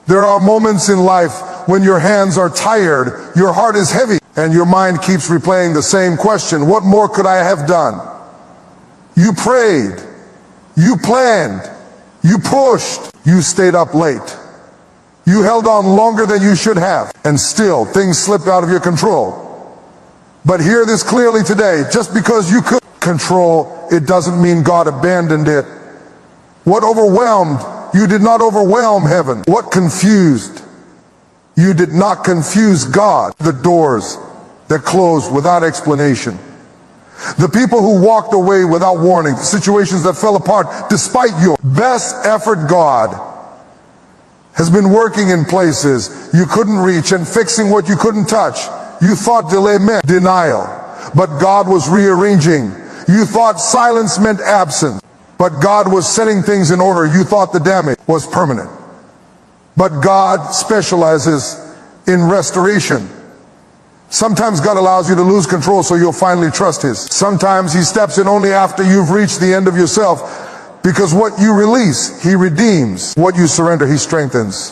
There are moments in life when your hands are tired, your heart is heavy, and your mind keeps replaying the same question: what more could I have done? You prayed, you planned, you pushed, you stayed up late. You held on longer than you should have, and still things slipped out of your control. But hear this clearly today: just because you could control, it doesn't mean God abandoned it. What overwhelmed, you did not overwhelm heaven. What confused, you did not confuse God. The doors that closed without explanation, the people who walked away without warning, the situations that fell apart despite your best effort, God has been working in places you couldn't reach and fixing what you couldn't touch. You thought delay meant denial, but God was rearranging. You thought silence meant absence, but God was setting things in order. You thought the damage was permanent, but God specializes in restoration. Sometimes God allows you to lose control so you'll finally trust His. Sometimes He steps in only after you've reached the end of yourself, because what you release, He redeems. What you surrender, He strengthens.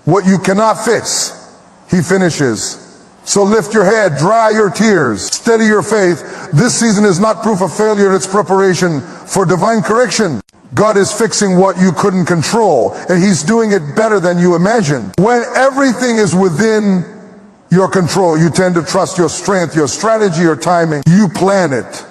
What you cannot fix, He finishes. So lift your head, dry your tears, steady your faith. This season is not proof of failure, it's preparation for divine correction. God is fixing what you couldn't control, and He's doing it better than you imagined. When everything is within your control, you tend to trust your strength, your strategy, your timing. You plan it,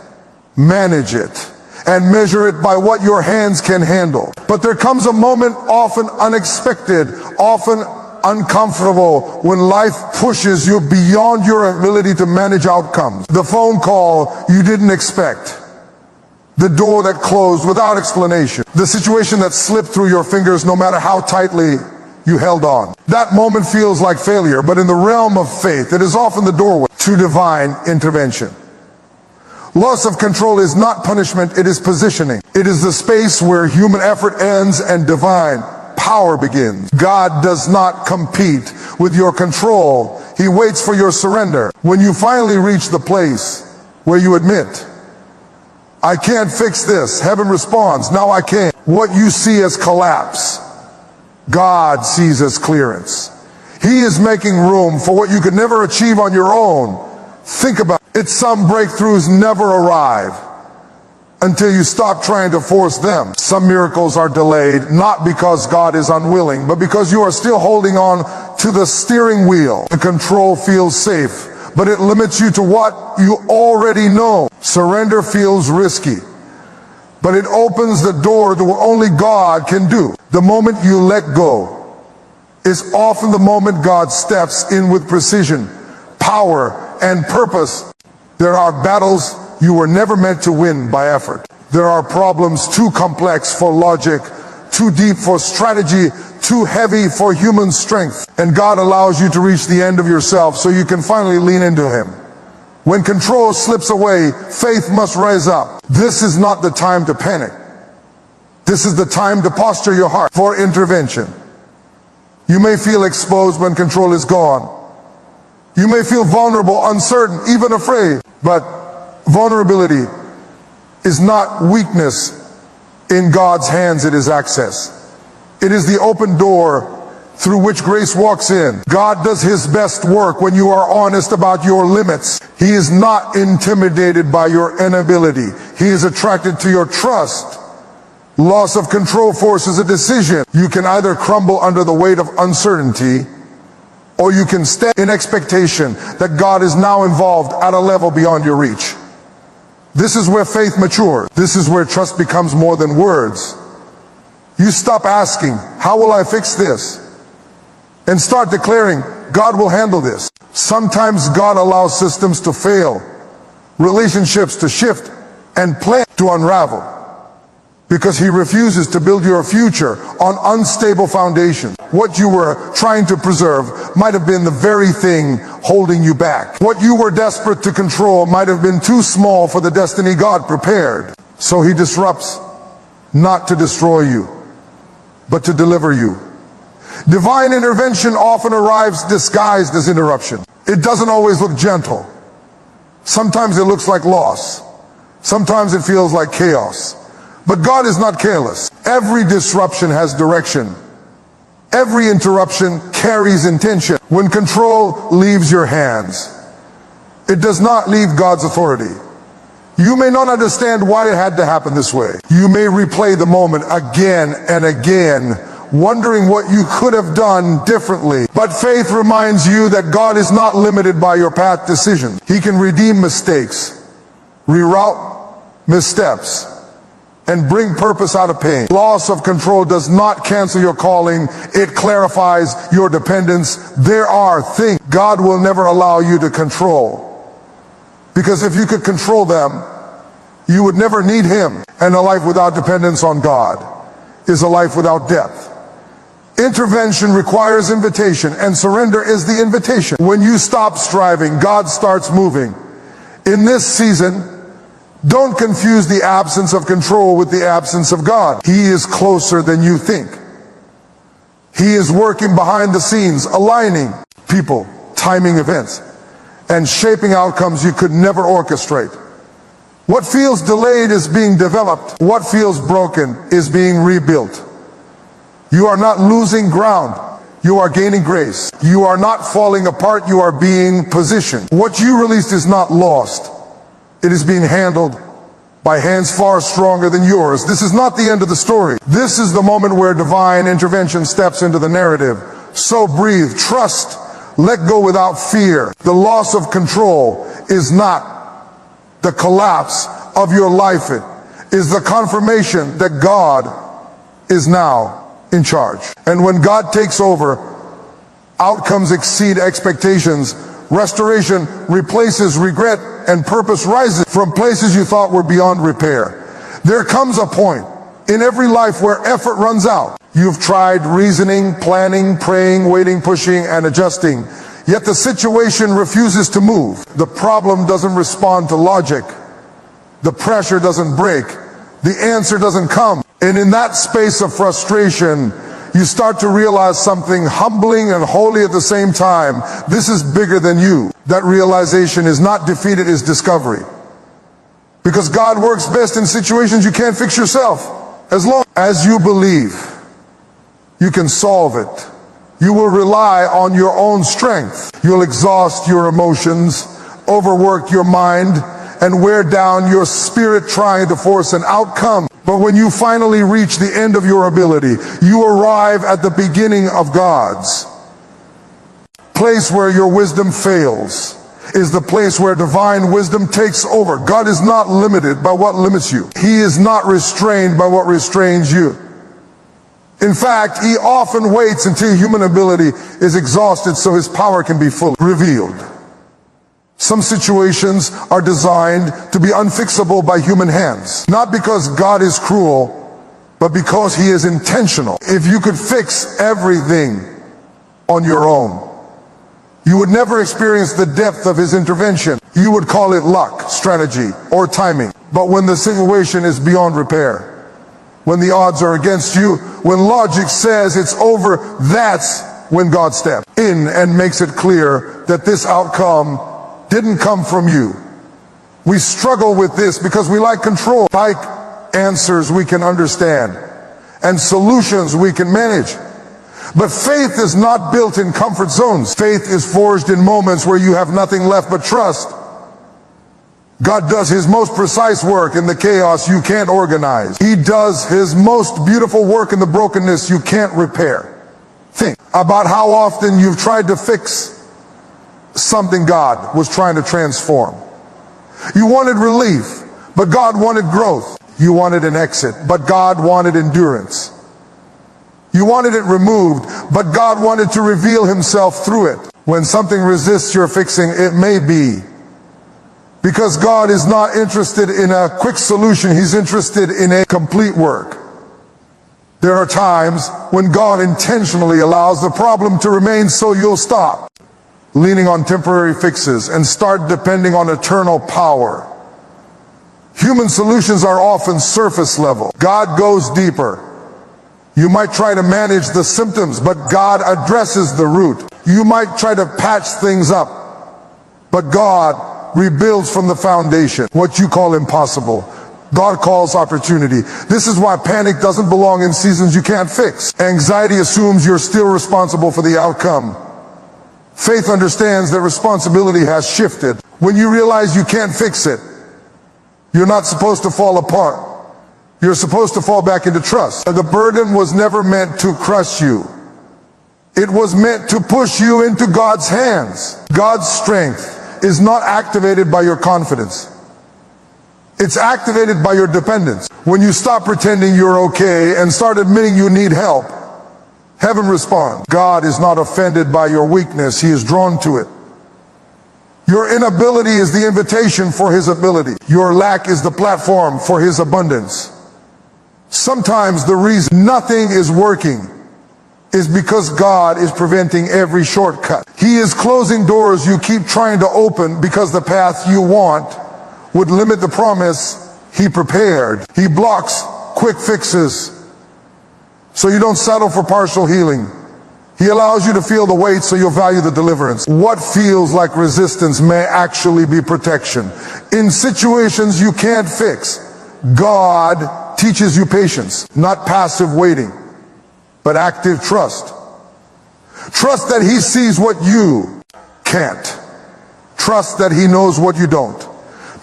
manage it, and measure it by what your hands can handle. But there comes a moment, often unexpected, often uncomfortable, when life pushes you beyond your ability to manage outcomes. The phone call you didn't expect, the door that closed without explanation, the situation that slipped through your fingers no matter how tightly you held on. That moment feels like failure, but in the realm of faith, it is often the doorway to divine intervention. Loss of control is not punishment, it is positioning. It is the space where human effort ends and divine power begins. God does not compete with your control. He waits for your surrender. When you finally reach the place where you admit, I can't fix this, heaven responds, now I can. What you see as collapse, God sees as clearance. He is making room for what you could never achieve on your own. Think about it. Some breakthroughs never arrive until you stop trying to force them. Some miracles are delayed, not because God is unwilling, but because you are still holding on to the steering wheel. The control feels safe, but it limits you to what you already know. Surrender feels risky, but it opens the door to what only God can do. The moment you let go is often the moment God steps in with precision, power, and purpose. There are battles you were never meant to win by effort. There are problems too complex for logic, too deep for strategy, too heavy for human strength. And God allows you to reach the end of yourself so you can finally lean into Him. When control slips away, faith must rise up. This is not the time to panic. This is the time to posture your heart for intervention. You may feel exposed when control is gone. You may feel vulnerable, uncertain, even afraid. But vulnerability is not weakness. In God's hands, it is access. It is the open door through which grace walks in. God does His best work when you are honest about your limits. He is not intimidated by your inability. He is attracted to your trust. Loss of control forces a decision. You can either crumble under the weight of uncertainty, or you can stand in expectation that God is now involved at a level beyond your reach. This is where faith matures. This is where trust becomes more than words. You stop asking, how will I fix this? And start declaring, God will handle this. Sometimes God allows systems to fail, relationships to shift, and plans to unravel, because He refuses to build your future on unstable foundations. What you were trying to preserve might have been the very thing holding you back. What you were desperate to control might have been too small for the destiny God prepared. So He disrupts, not to destroy you, but to deliver you. Divine intervention often arrives disguised as interruption. It doesn't always look gentle. Sometimes it looks like loss. Sometimes it feels like chaos. But God is not careless. Every disruption has direction. Every interruption carries intention. When control leaves your hands, it does not leave God's authority. You may not understand why it had to happen this way. You may replay the moment again and again, wondering what you could have done differently. But faith reminds you that God is not limited by your past decisions. He can redeem mistakes, reroute missteps, and bring purpose out of pain. Loss of control does not cancel your calling. It clarifies your dependence. There are things God will never allow you to control, because if you could control them, you would never need Him. And a life without dependence on God is a life without depth. Intervention requires invitation, and surrender is the invitation. When you stop striving, God starts moving. In this season, don't confuse the absence of control with the absence of God. He is closer than you think. He is working behind the scenes, aligning people, timing events, and shaping outcomes you could never orchestrate. What feels delayed is being developed. What feels broken is being rebuilt. You are not losing ground. You are gaining grace. You are not falling apart. You are being positioned. What you released is not lost. It is being handled by hands far stronger than yours. This is not the end of the story. This is the moment where divine intervention steps into the narrative. So breathe, trust, let go without fear. The loss of control is not the collapse of your life. It is the confirmation that God is now in charge. And when God takes over, outcomes exceed expectations. Restoration replaces regret, and purpose rises from places you thought were beyond repair. There comes a point in every life where effort runs out. You've tried reasoning, planning, praying, waiting, pushing, and adjusting, yet the situation refuses to move. The problem doesn't respond to logic. The pressure doesn't break. The answer doesn't come. And in that space of frustration, you start to realize something humbling and holy at the same time. This is bigger than you. That realization is not defeat, it is discovery. Because God works best in situations you can't fix yourself. As long as you believe you can solve it, you will rely on your own strength. You'll exhaust your emotions, overwork your mind, and wear down your spirit trying to force an outcome. But when you finally reach the end of your ability, you arrive at the beginning of God's. Place where your wisdom fails is the place where divine wisdom takes over. God is not limited by what limits you. He is not restrained by what restrains you. In fact, He often waits until human ability is exhausted so His power can be fully revealed. Some situations are designed to be unfixable by human hands. Not because God is cruel, but because He is intentional. If you could fix everything on your own, you would never experience the depth of His intervention. You would call it luck, strategy, or timing. But when the situation is beyond repair, when the odds are against you, when logic says it's over, that's when God steps in and makes it clear that this outcome didn't come from you. We struggle with this because we like control, like answers we can understand, and solutions we can manage. But faith is not built in comfort zones. Faith is forged in moments where you have nothing left but trust. God does His most precise work in the chaos you can't organize. He does His most beautiful work in the brokenness you can't repair. Think about how often you've tried to fix something God was trying to transform. You wanted relief, but God wanted growth. You wanted an exit, but God wanted endurance. You wanted it removed, but God wanted to reveal Himself through it. When something resists your fixing, it may be because God is not interested in a quick solution. He's interested in a complete work. There are times when God intentionally allows the problem to remain so you'll stop leaning on temporary fixes and start depending on eternal power. Human solutions are often surface level. God goes deeper. You might try to manage the symptoms, but God addresses the root. You might try to patch things up, but God rebuilds from the foundation. What you call impossible God calls opportunity. This is why panic doesn't belong in seasons you can't fix. Anxiety assumes you're still responsible for the outcome. Faith understands that responsibility has shifted. When you realize you can't fix it, you're not supposed to fall apart. You're supposed to fall back into trust. The burden was never meant to crush you. It was meant to push you into God's hands. God's strength is not activated by your confidence. It's activated by your dependence. When you stop pretending you're okay and start admitting you need help, heaven responds. God is not offended by your weakness. He is drawn to it. Your inability is the invitation for His ability. Your lack is the platform for His abundance. Sometimes the reason nothing is working is because God is preventing every shortcut. He is closing doors you keep trying to open because the path you want would limit the promise He prepared. He blocks quick fixes so you don't settle for partial healing. He allows you to feel the weight so you'll value the deliverance. What feels like resistance may actually be protection. In situations you can't fix, God teaches you patience, not passive waiting, but active trust. Trust that He sees what you can't. Trust that He knows what you don't.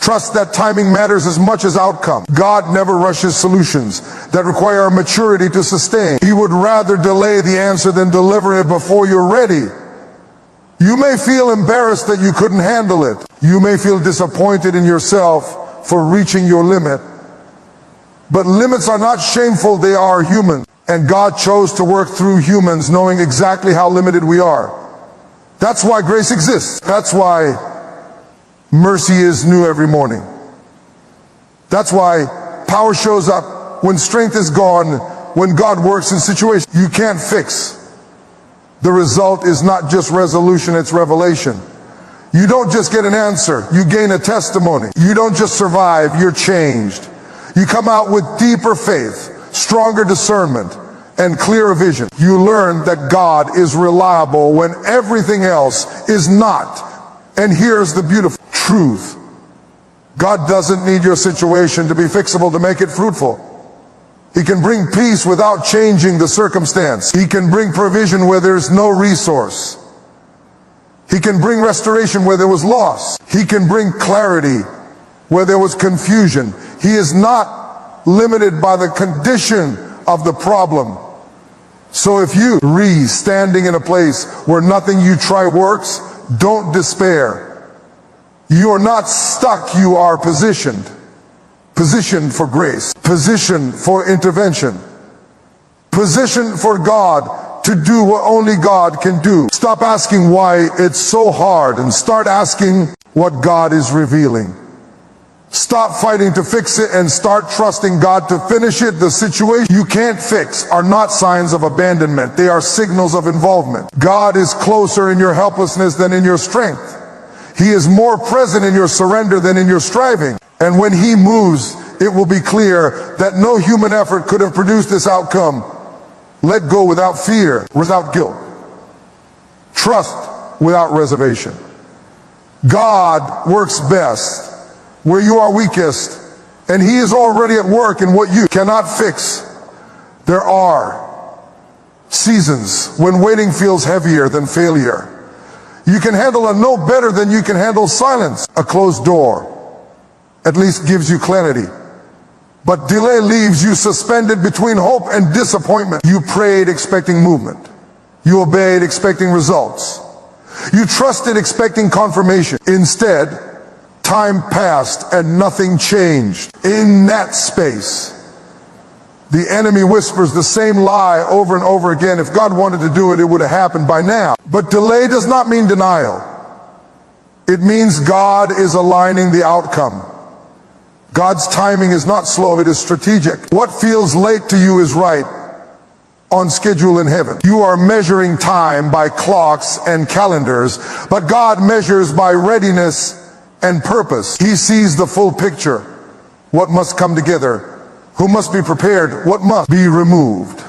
Trust that timing matters as much as outcome. God never rushes solutions that require maturity to sustain. He would rather delay the answer than deliver it before you're ready. You may feel embarrassed that you couldn't handle it. You may feel disappointed in yourself for reaching your limit. But limits are not shameful, they are human. And God chose to work through humans knowing exactly how limited we are. That's why grace exists. That's why mercy is new every morning. That's why power shows up when strength is gone, when God works in situations you can't fix. The result is not just resolution, it's revelation. You don't just get an answer, you gain a testimony. You don't just survive, you're changed. You come out with deeper faith, stronger discernment, and clearer vision. You learn that God is reliable when everything else is not. And here's the beautiful truth. God doesn't need your situation to be fixable to make it fruitful. He can bring peace without changing the circumstance. He can bring provision where there's no resource. He can bring restoration where there was loss. He can bring clarity where there was confusion. He is not limited by the condition of the problem. So if you standing in a place where nothing you try works, don't despair. You are not stuck, you are positioned. Positioned for grace. Positioned for intervention. Positioned for God to do what only God can do. Stop asking why it's so hard and start asking what God is revealing. Stop fighting to fix it and start trusting God to finish it. The situation you can't fix are not signs of abandonment. They are signals of involvement. God is closer in your helplessness than in your strength. He is more present in your surrender than in your striving. And when He moves, it will be clear that no human effort could have produced this outcome. Let go without fear, without guilt. Trust without reservation. God works best where you are weakest, and He is already at work in what you cannot fix. There are seasons when waiting feels heavier than failure. You can handle a no better than you can handle silence. A closed door at least gives you clarity. But delay leaves you suspended between hope and disappointment. You prayed expecting movement. You obeyed expecting results. You trusted expecting confirmation. Instead, time passed and nothing changed. In that space, the enemy whispers the same lie over and over again. If God wanted to do it, it would have happened by now. But delay does not mean denial. It means God is aligning the outcome. God's timing is not slow, it is strategic. What feels late to you is right on schedule in heaven. You are measuring time by clocks and calendars, but God measures by readiness and purpose. He sees the full picture. What must come together? Who must be prepared? What must be removed?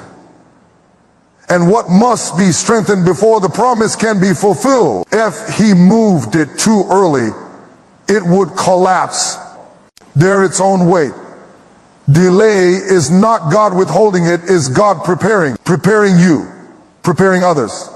And what must be strengthened before the promise can be fulfilled? If He moved it too early, it would collapse. Bear its own weight. Delay is not God withholding it, is God preparing you, preparing others,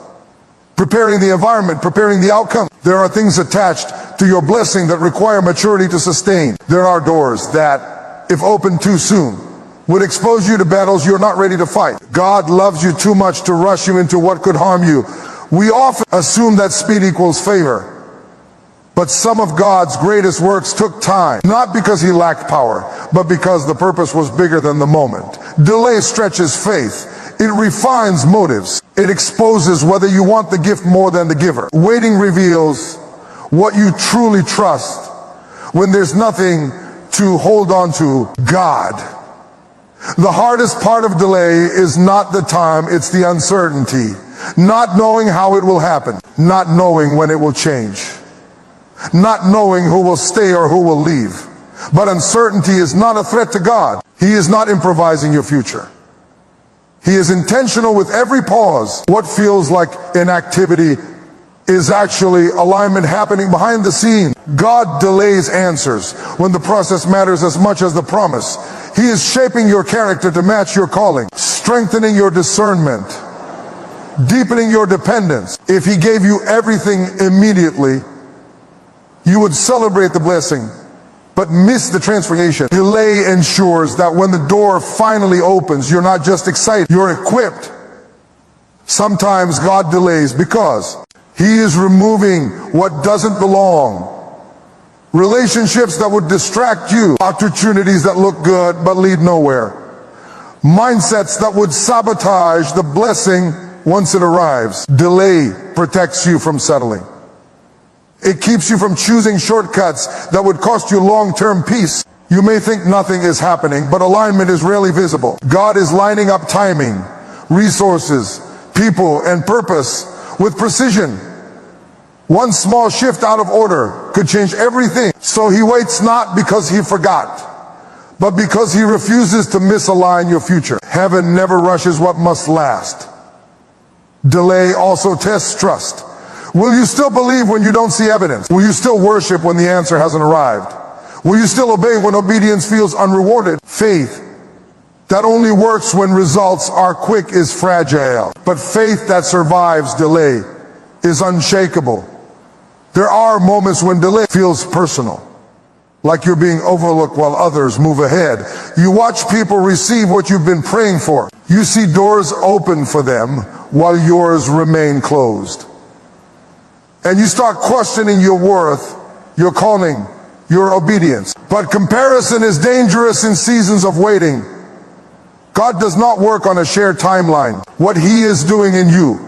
preparing the environment, preparing the outcome. There are things attached to your blessing that require maturity to sustain. There are doors that, if opened too soon, would expose you to battles you're not ready to fight. God loves you too much to rush you into what could harm you. We often assume that speed equals favor. But some of God's greatest works took time, not because he lacked power, but because the purpose was bigger than the moment. Delay stretches faith. It refines motives. It exposes whether you want the gift more than the giver. Waiting reveals what you truly trust when there's nothing to hold on to: God. The hardest part of delay is not the time, it's the uncertainty. Not knowing how it will happen, not knowing when it will change, not knowing who will stay or who will leave. But uncertainty is not a threat to God. He is not improvising your future. He is intentional with every pause. What feels like inactivity is actually alignment happening behind the scene. God delays answers when the process matters as much as the promise. He is shaping your character to match your calling, strengthening your discernment, deepening your dependence. If he gave you everything immediately, you would celebrate the blessing, but miss the transformation. Delay ensures that when the door finally opens, you're not just excited, you're equipped. Sometimes God delays because he is removing what doesn't belong. Relationships that would distract you, opportunities that look good but lead nowhere, mindsets that would sabotage the blessing once it arrives. Delay protects you from settling. It keeps you from choosing shortcuts that would cost you long-term peace. You may think nothing is happening, but alignment is rarely visible. God is lining up timing, resources, people, and purpose with precision. One small shift out of order could change everything. So he waits not because he forgot, but because he refuses to misalign your future. Heaven never rushes what must last. Delay also tests trust. Will you still believe when you don't see evidence? Will you still worship when the answer hasn't arrived? Will you still obey when obedience feels unrewarded? Faith that only works when results are quick is fragile, but faith that survives delay is unshakable. There are moments when delay feels personal, like you're being overlooked while others move ahead. You watch people receive what you've been praying for. You see doors open for them while yours remain closed. And you start questioning your worth, your calling, your obedience. But comparison is dangerous in seasons of waiting. God does not work on a shared timeline. What he is doing in you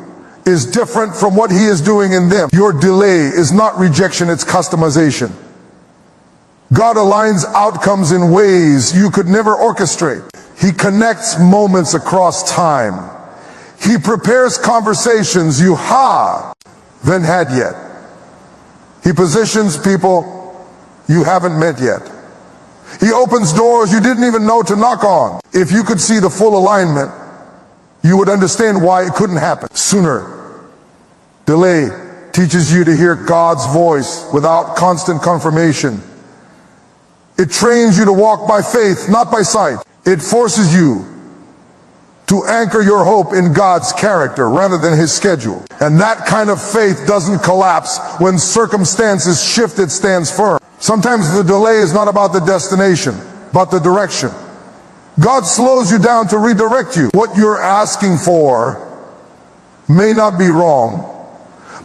is different from what he is doing in them. Your delay is not rejection, it's customization. God aligns outcomes in ways you could never orchestrate. He connects moments across time. He prepares conversations you haven't had yet. He positions people you haven't met yet. He opens doors you didn't even know to knock on. If you could see the full alignment, you would understand why it couldn't happen sooner. Delay teaches you to hear God's voice without constant confirmation. It trains you to walk by faith, not by sight. It forces you to anchor your hope in God's character rather than his schedule. And that kind of faith doesn't collapse when circumstances shift, it stands firm. Sometimes the delay is not about the destination, but the direction. God slows you down to redirect you. What you're asking for may not be wrong,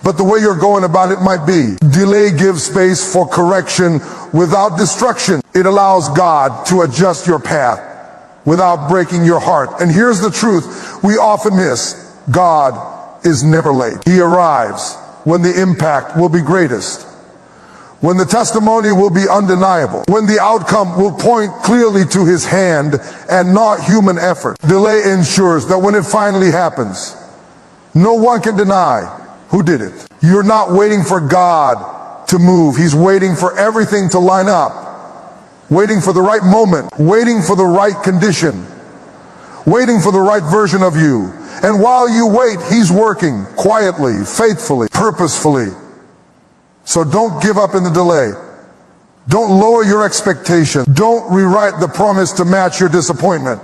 but the way you're going about it might be. Delay gives space for correction without destruction. It allows God to adjust your path without breaking your heart. And here's the truth we often miss. God is never late. He arrives when the impact will be greatest, when the testimony will be undeniable, when the outcome will point clearly to his hand and not human effort. Delay ensures that when it finally happens, no one can deny who did it. You're not waiting for God to move. He's waiting for everything to line up. Waiting for the right moment, waiting for the right condition, waiting for the right version of you. And while you wait, he's working quietly, faithfully, purposefully. So don't give up in the delay. Don't lower your expectation. Don't rewrite the promise to match your disappointment.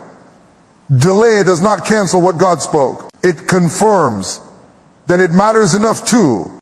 Delay does not cancel what God spoke. It confirms that it matters enough too